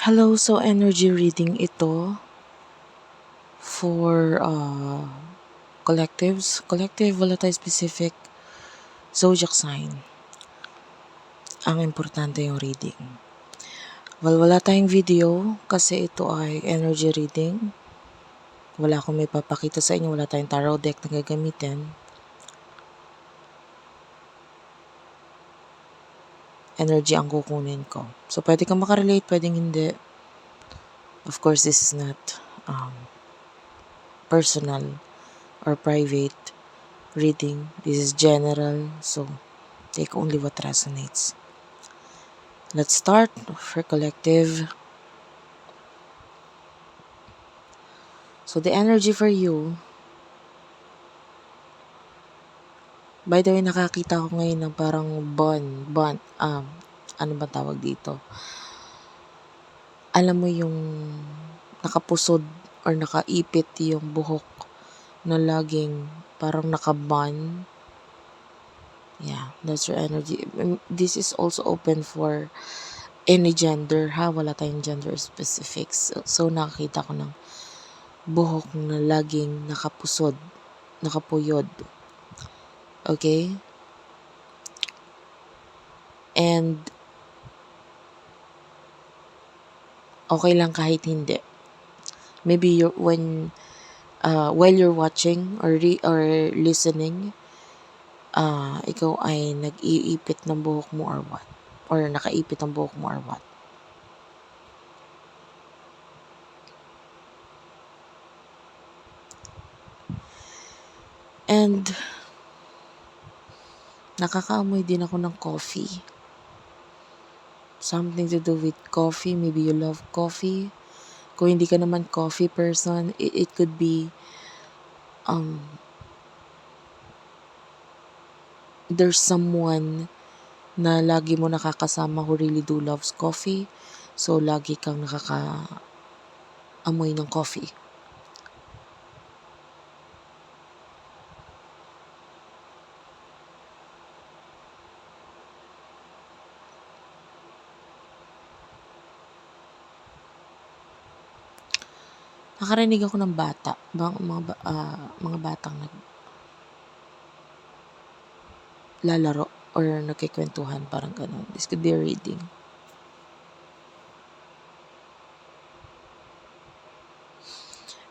Hello, so energy reading ito for collectives. Collective, volatile, specific, zodiac sign. Ang importante yung reading. Well, wala tayong video kasi ito ay energy reading. Wala akong may papakita sa inyo. Wala tayong tarot deck na gagamitin. Energy ang kukunin ko. So, pwede kang makarelate, pwedeng hindi. Of course, this is not personal or private reading. This is general. So, take only what resonates. Let's start for collective. So the energy for you, by the way, nakakita ko ngayon ng parang bond, ano ba tawag dito? Alam mo yung nakapusod or nakaipit yung buhok na laging parang nakabond. Yeah, that's your energy. This is also open for any gender, ha? Wala tayong gender specifics. So nakakita ko ng buhok na laging nakapusod, nakapuyod. Okay? And okay lang kahit hindi. Maybe while you're watching or listening, ikaw ay nag-iipit ng buhok mo or what? Or nakaipit ang buhok mo or what? And nakakaamoy din ako ng coffee. Something to do with coffee. Maybe you love coffee. Kung hindi ka naman coffee person, it could be there's someone na lagi mo nakakasama who really do loves coffee. So, lagi kang nakaka-amoy ng coffee. Nakarinig ako ng bata, mga batang naglalaro or nagkikwentuhan, parang ganun. This could be a reading.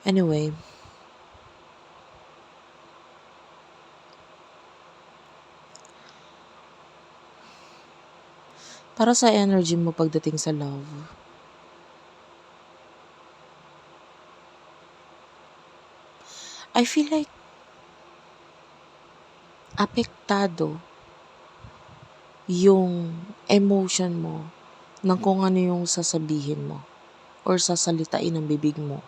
Anyway, para sa energy mo pagdating sa love, I feel like apektado yung emotion mo ng kung ano yung sasabihin mo or sasalitain ng bibig mo.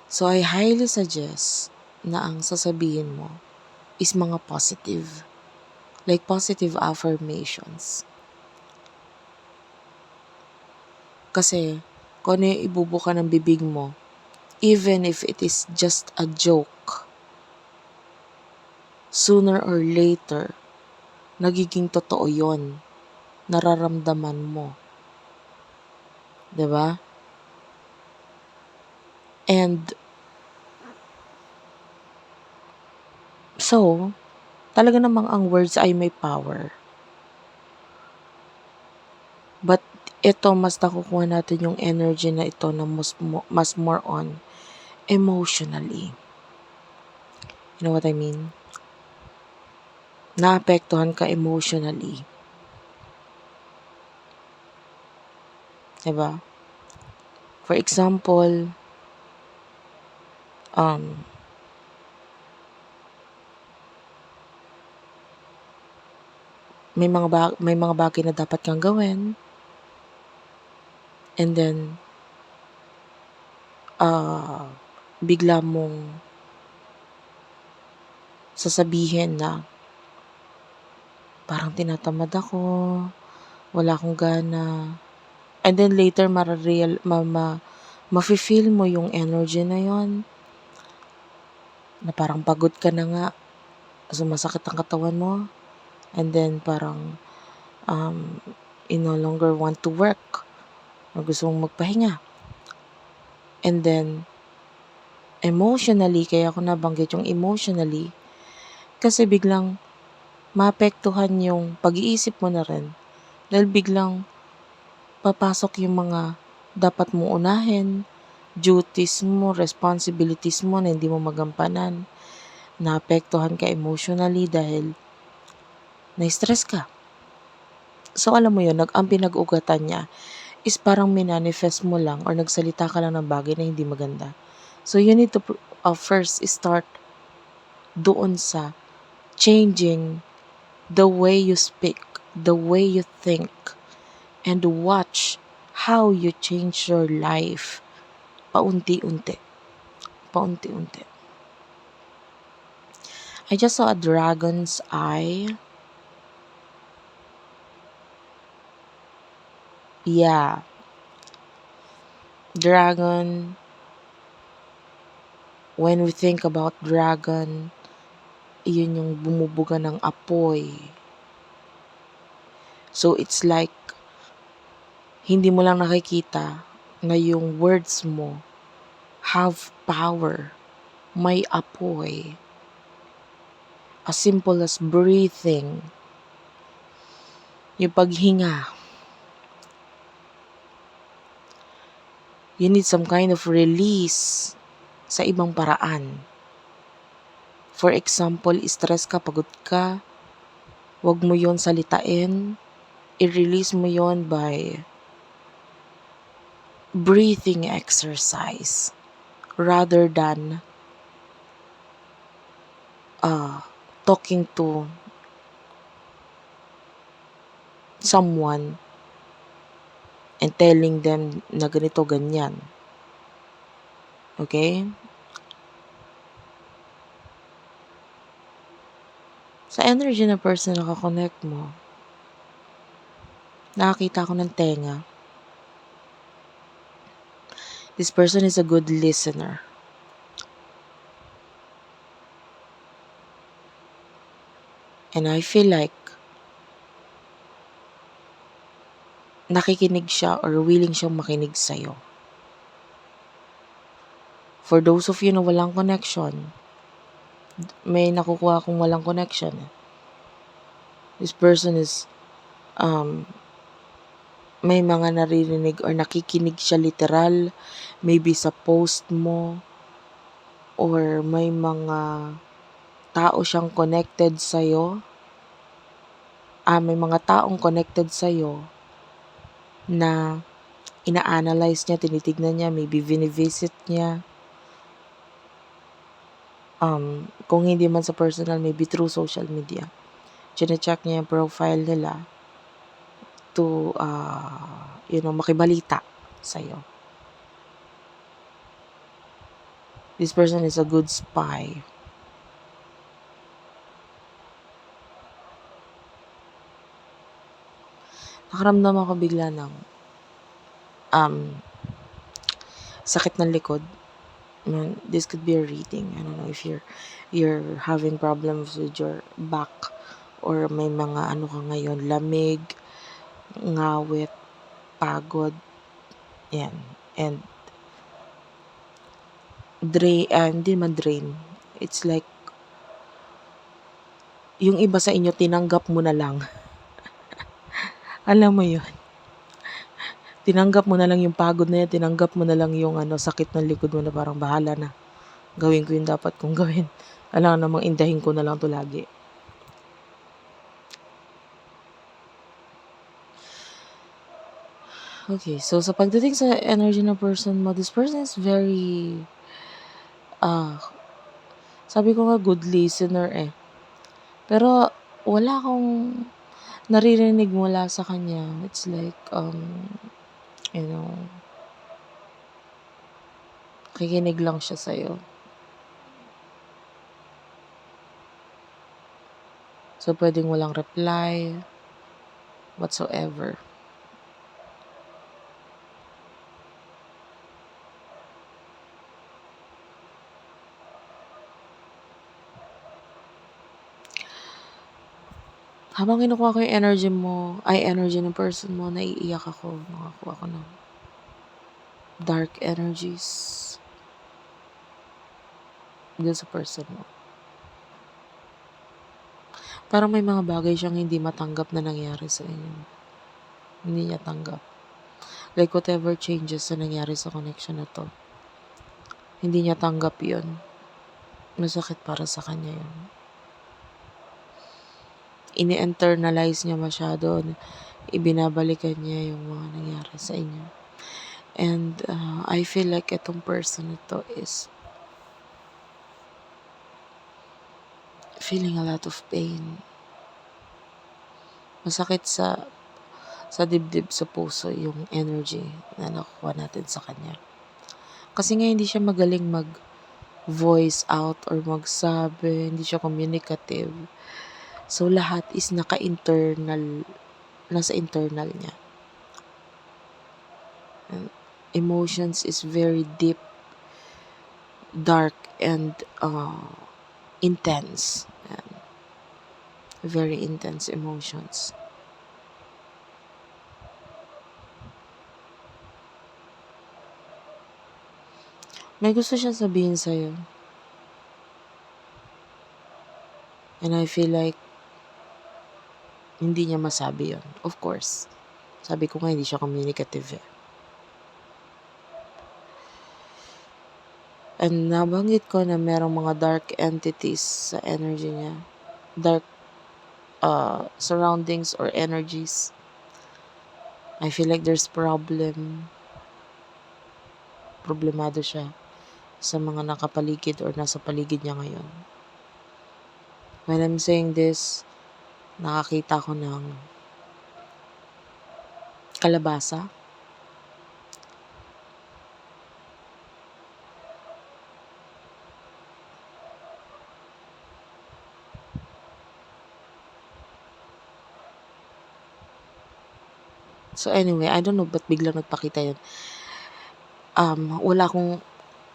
So, I highly suggest na ang sasabihin mo is mga positive. Like positive affirmations. Kasi, kung ano yung ibubuka ng bibig mo, even if it is just a joke, sooner or later, nagiging totoo yon, nararamdaman mo. 'Di ba? And, so, talaga namang ang words ay may power. But, ito, mas nakukuha natin yung energy na ito na mas more on emotionally. You know what I mean? Naapektuhan ka emotionally. Diba? For example, may mga bagay na dapat kang gawin, and then bigla mong sasabihin na parang tinatamad ako, wala akong gana. And then later mafe-feel mo yung energy na yon, na parang pagod ka na nga, sumasakit ang katawan mo, and then parang You no longer want to work or gusto mong magpahinga. And then, emotionally, kaya ako nabanggit yung emotionally, kasi biglang maapektuhan yung pag-iisip mo na rin. Dahil biglang papasok yung mga dapat mo unahin, duties mo, responsibilities mo na hindi mo magampanan. Naapektuhan ka emotionally dahil na-stress ka. So, alam mo yun, ang pinag-ugatan niya is parang minanifest mo lang or nagsalita ka lang ng bagay na hindi maganda. So, you need to first start doon sa changing the way you speak, the way you think, and watch how you change your life paunti-unti. Paunti-unti. I just saw a dragon's eye. Yeah. Dragon. When we think about dragon, yun yung bumubuga ng apoy. So, it's like, hindi mo lang nakikita na yung words mo have power. May apoy. As simple as breathing. Yung paghinga. You need some kind of release sa ibang paraan. For example, stress ka, pagod ka, wag mo yon salitain. I-release mo yon by breathing exercise rather than talking to someone and telling them na ganito, ganyan. Okay? Sa energy na person na nakakonect mo, nakakita ko ng tenga. This person is a good listener. And I feel like nakikinig siya or willing siyang makinig sa'yo. For those of you na walang connection, may nakukuha akong walang connection. This person is, may mga naririnig or nakikinig siya literal, maybe sa post mo, or may mga tao siyang connected sa'yo. May mga taong connected sa'yo na ina-analyze niya, tinitignan niya, maybe vinivisit niya. Kung hindi man sa personal, maybe through social media. Chine-check niya yung profile nila to, makibalita sa'yo. This person is a good spy. Nakaramdam ako bigla ng sakit ng likod. This could be a reading. I don't know if you're having problems with your back or may mga ka ngayon, lamig, ngawit, pagod. Yan. And hindi man drain. It's like yung iba sa inyo tinanggap mo na lang. Alam mo yun. Tinanggap mo na lang yung pagod na yan, tinanggap mo na lang yung sakit ng likod mo na parang bahala na. Gawin ko yung dapat kong gawin. Alam namang indahin ko na lang to lagi. Okay, so sa pagdating sa energy ng person mo, this person is very, sabi ko nga good listener eh. Pero wala akong naririnig mula sa kanya. It's like, kikinig lang siya sa'yo. So, pwedeng walang reply, whatsoever. Habang kinukuha ko yung energy mo, energy ng person mo, naiiyak ako. Nakakuha ko ng dark energies dun sa person mo. Parang may mga bagay siyang hindi matanggap na nangyari sa inyo. Hindi niya tanggap. Like whatever changes na nangyari sa connection na to, hindi niya tanggap yun. Masakit para sa kanya yun. Ini-internalize niya masyado. Ibinabalikan niya yung mga nangyari sa inyo. And I feel like itong person ito is feeling a lot of pain. Masakit sa dibdib, sa puso yung energy na nakuha natin sa kanya. Kasi nga hindi siya magaling mag-voice out or magsabi, hindi siya communicative. So lahat is nasa internal niya. And emotions is very deep, dark, and intense. And very intense emotions. May gusto siyang sabihin sa'yo. And I feel like hindi niya masabi yun. Of course. Sabi ko nga, hindi siya communicative eh. And nabanggit ko na merong mga dark entities sa energy niya. Dark surroundings or energies. I feel like there's problemado siya sa mga nakapaligid or nasa paligid niya ngayon. When I'm saying this, nakakita ko ng kalabasa. So anyway, I don't know ba't biglang nagpakita yun.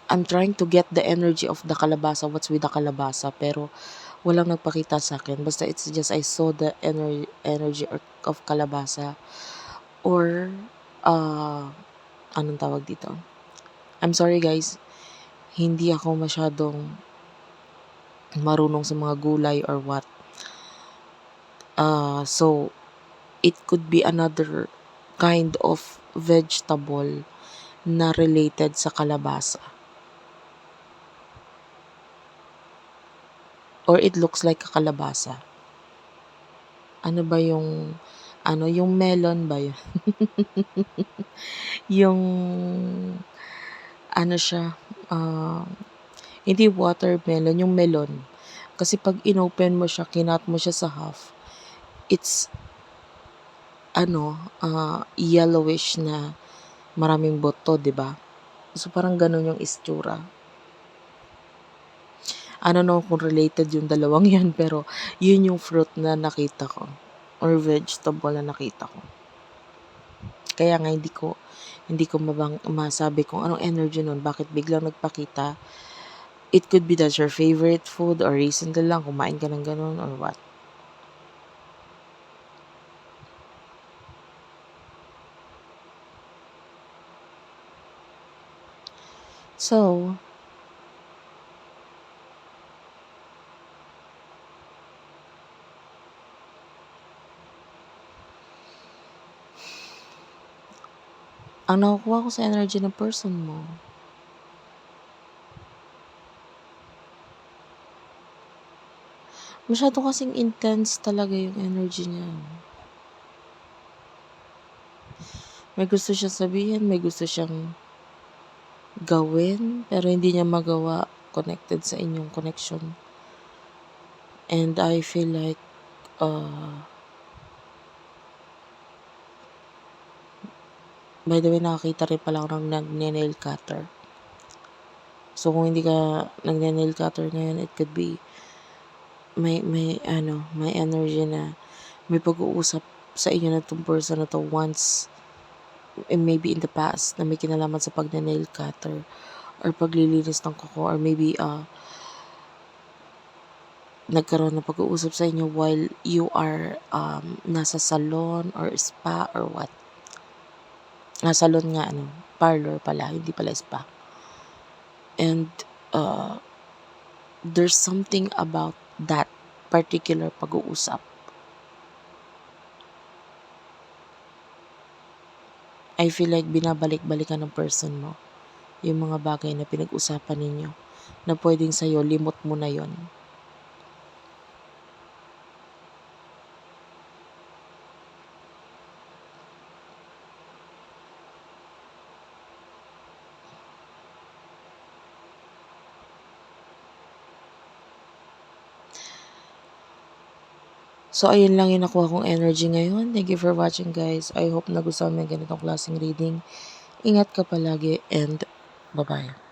I'm trying to get the energy of the kalabasa, what's with the kalabasa, pero walang nagpakita sa akin. Basta it's just I saw the energy of kalabasa or anong tawag dito? I'm sorry guys, hindi ako masyadong marunong sa mga gulay or what. So it could be another kind of vegetable na related sa kalabasa. Or it looks like a kalabasa. Ano ba yung melon ba yun? Yung siya, hindi watermelon, yung melon. Kasi pag inopen mo siya, kinat mo siya sa half, it's yellowish na maraming buto, di ba? So parang ganun yung istura. I don't know kung related yung dalawang yan, pero yun yung fruit na nakita ko or vegetable na nakita ko. Kaya nga hindi ko masabi kung anong energy nun, bakit biglang nagpakita. It could be that's your favorite food or recently lang kumain ka ng ganun or what. So, ang nakukuha ko sa energy ng person mo, masyado kasing intense talaga yung energy niya. May gusto siya sabihin, may gusto siyang gawin, pero hindi niya magawa connected sa inyong connection. And I feel like by the way, nakakita rin pala ako ng nagne-nail cutter. So kung hindi ka nagne-nail cutter ngayon, it could be may energy na may pag-uusap sa inyo na itong person na to once, maybe in the past, na may kinalaman sa pag-nail cutter or paglilinis ng kuko, or maybe nagkaroon ng pag-uusap sa inyo while you are nasa salon or spa or what. Salon nga, parlor pala, hindi pala spa. And there's something about that particular pag-uusap. I feel like binabalik-balikan ng person mo yung mga bagay na pinag-usapan ninyo na pwedeng sa'yo, limot mo na yon. So, ayun lang yung nakuha kong energy ngayon. Thank you for watching, guys. I hope nagustuhan mo yung ganitong klaseng reading. Ingat ka palagi and bye-bye.